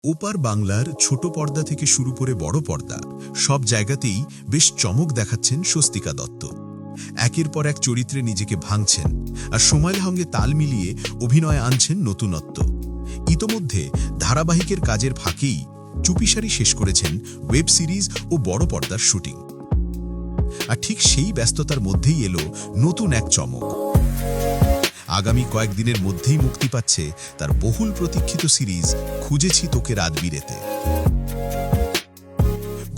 ওপার বাংলার ছোট পর্দা থেকে শুরু করে বড় পর্দা সব জায়গাতেই বেশ চমক দেখাচ্ছেন স্বস্তিকা দত্ত। একের পর এক চরিত্রে নিজেকে ভাঙছেন আর সময়ের সঙ্গে তাল মিলিয়ে অভিনয়ে আনছেন নতুনত্ব। ইতোমধ্যে ধারাবাহিকের কাজের ফাঁকেই চুপিসারি শেষ করেছেন ওয়েব সিরিজ ও বড় পর্দার শুটিং। আর ঠিক সেই ব্যস্ততার মধ্যেই এলো নতুন এক চমক। আগামী কয়েকদিনের মধ্যেই মুক্তি পাচ্ছে তার বহুল প্রতীক্ষিত সিরিজ খুঁজেছি তোকে রাতবিরেতে।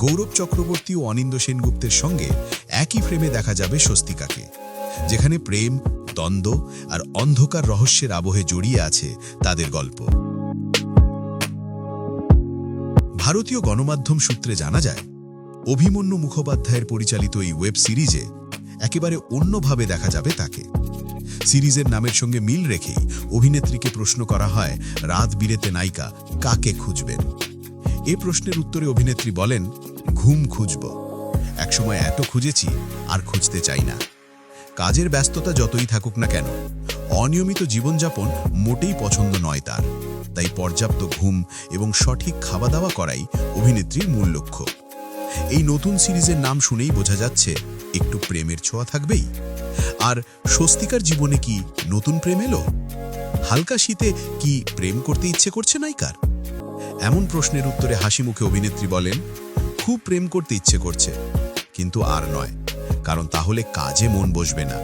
গৌরব চক্রবর্তী ও অনিন্দ সেনগুপ্তের সঙ্গে একই ফ্রেমে দেখা যাবে স্বস্তিকাকে, যেখানে প্রেম, দ্বন্দ্ব আর অন্ধকার রহস্যের আবহে জড়িয়ে আছে তাদের গল্প। ভারতীয় গণমাধ্যম সূত্রে জানা যায়, অভিমন্যু মুখোপাধ্যায়ের পরিচালিত এই ওয়েব সিরিজে একেবারে অন্যভাবে দেখা যাবে তাকে। সিরিজের নামের সঙ্গে মিল রেখেই অভিনেত্রীকে প্রশ্ন করা হয়, রাত বিরেতে নায়িকা কাকে খুঁজবেন। এ প্রশ্নের উত্তরে অভিনেত্রী বলেন, ঘুম খুঁজব। একসময় এত খুঁজেছি, আর খুঁজতে চাই না। কাজের ব্যস্ততা যতই থাকুক না কেন, অনিয়মিত জীবনযাপন মোটেই পছন্দ নয় তার। তাই পর্যাপ্ত ঘুম এবং সঠিক খাওয়া দাওয়া করাই অভিনেত্রীর মূল লক্ষ্য। এই নতুন সিরিজের নাম শুনেই বোঝা যাচ্ছে একটু প্রেমের ছোঁয়া থাকবেই। আর স্বস্তিকার জীবনে কি নতুন প্রেম এলো? হালকা শীতে কি প্রেম করতে ইচ্ছে করছে নায়িকার? এমন প্রশ্নের উত্তরে হাসি মুখে অভিনেত্রী বলেন, খুব প্রেম করতে ইচ্ছে করছে, কিন্তু আর নয়, কারণ তাহলে কাজে মন বসবে না।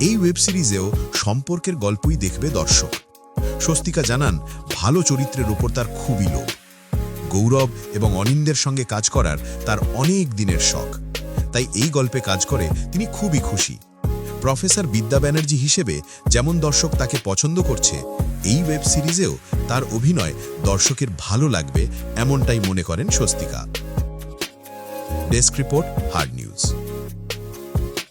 এই ওয়েব সিরিজেও সম্পর্কের গল্পই দেখবে দর্শক। স্বস্তিকা জানান, ভালো চরিত্রের ওপর তার খুবই লোভ। গৌরব এবং অনিন্দের সঙ্গে কাজ করার তার অনেক দিনের শখ। তাই এই গল্পে কাজ করে তিনি খুবই খুশি। প্রফেসর বিদ্যা ব্যানার্জি হিসেবে যেমন দর্শক তাকে পছন্দ করছে, এই ওয়েব সিরিজেও তার অভিনয় দর্শকের ভালো লাগবে, এমনটাই মনে করেন Swastika. Desk report, hard news.